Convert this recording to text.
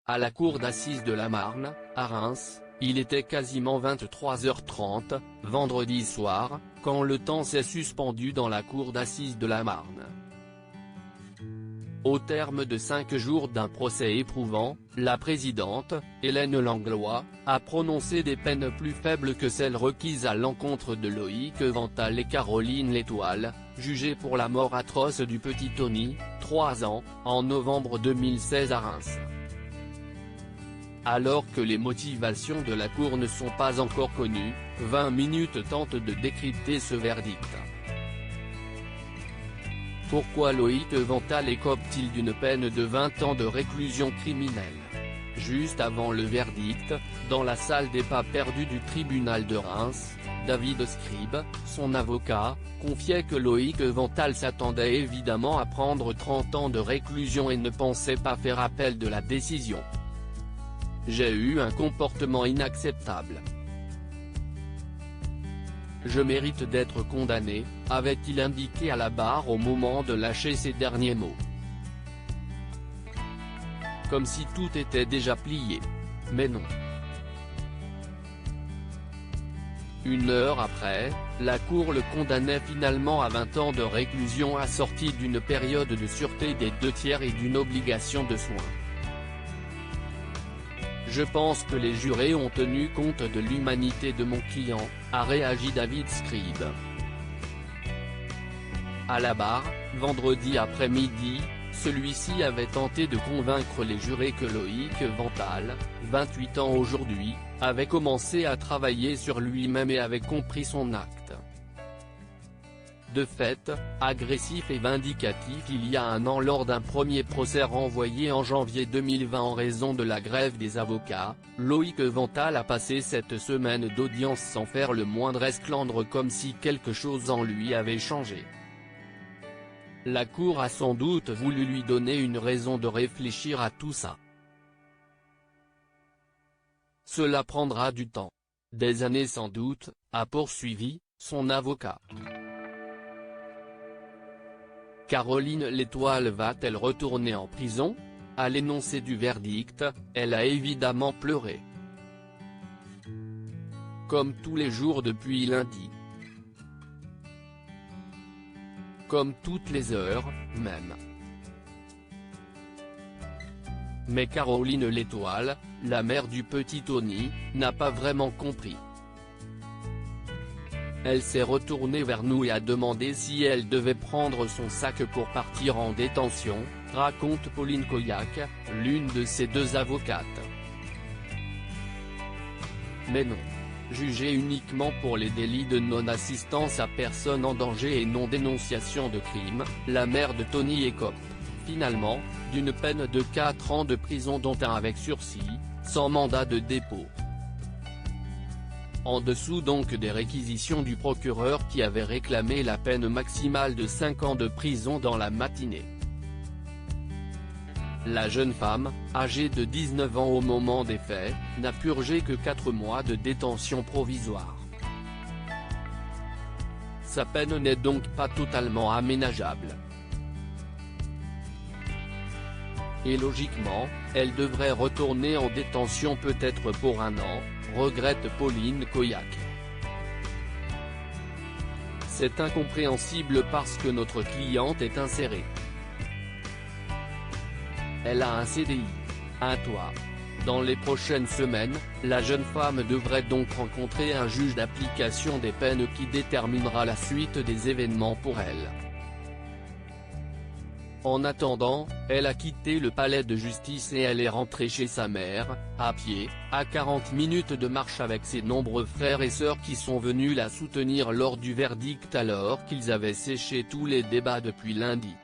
À la cour d'assises de la Marne, à Reims, il était quasiment 23h30, vendredi soir, quand le temps s'est suspendu dans la cour d'assises de la Marne. Au terme de 5 jours d'un procès éprouvant, la présidente, Hélène Langlois, a prononcé des peines plus faibles que celles requises à l'encontre de Loïc Vental et Caroline L'Étoile, jugés pour la mort atroce du petit Tony, 3 ans, en novembre 2016 à Reims. Alors que les motivations de la Cour ne sont pas encore connues, 20 minutes tente de décrypter ce verdict. Pourquoi Loïc Vental écope-t-il d'une peine de 20 ans de réclusion criminelle? Juste avant le verdict, dans la salle des pas perdus du tribunal de Reims, David Scribe, son avocat, confiait que Loïc Vental s'attendait évidemment à prendre 30 ans de réclusion et ne pensait pas faire appel de la décision. J'ai eu un comportement inacceptable. Je mérite d'être condamné, avait-il indiqué à la barre au moment de lâcher ses derniers mots. Comme si tout était déjà plié. Mais non. Une heure après, la Cour le condamnait finalement à 20 ans de réclusion assortie d'une période de sûreté des 2/3 et d'une obligation de soins. Je pense que les jurés ont tenu compte de l'humanité de mon client, a réagi David Scribe. À la barre, vendredi après-midi, celui-ci avait tenté de convaincre les jurés que Loïc Vental, 28 ans aujourd'hui, avait commencé à travailler sur lui-même et avait compris son acte. De fait, agressif et vindicatif il y a un an lors d'un premier procès renvoyé en janvier 2020 en raison de la grève des avocats, Loïc Vental a passé cette semaine d'audience sans faire le moindre esclandre comme si quelque chose en lui avait changé. La Cour a sans doute voulu lui donner une raison de réfléchir à tout ça. Cela prendra du temps. Des années sans doute, a poursuivi son avocat. Caroline L'Étoile va-t-elle retourner en prison? À l'énoncé du verdict, elle a évidemment pleuré. Comme tous les jours depuis lundi. Comme toutes les heures, même. Mais Caroline L'Étoile, la mère du petit Tony, n'a pas vraiment compris. Elle s'est retournée vers nous et a demandé si elle devait prendre son sac pour partir en détention, raconte Pauline Coyac, l'une de ses 2 avocates. Mais non. Jugée uniquement pour les délits de non-assistance à personne en danger et non-dénonciation de crime, la mère de Tony écope, finalement, d'une peine de 4 ans de prison dont 1 avec sursis, sans mandat de dépôt. En dessous donc des réquisitions du procureur qui avait réclamé la peine maximale de 5 ans de prison dans la matinée. La jeune femme, âgée de 19 ans au moment des faits, n'a purgé que 4 mois de détention provisoire. Sa peine n'est donc pas totalement aménageable. Et logiquement, elle devrait retourner en détention peut-être pour 1 an, regrette Pauline Coyac. C'est incompréhensible parce que notre cliente est insérée. Elle a un CDI, un toit. Dans les prochaines semaines, la jeune femme devrait donc rencontrer un juge d'application des peines qui déterminera la suite des événements pour elle. En attendant, elle a quitté le palais de justice et elle est rentrée chez sa mère, à pied, à 40 minutes de marche avec ses nombreux frères et sœurs qui sont venus la soutenir lors du verdict alors qu'ils avaient séché tous les débats depuis lundi.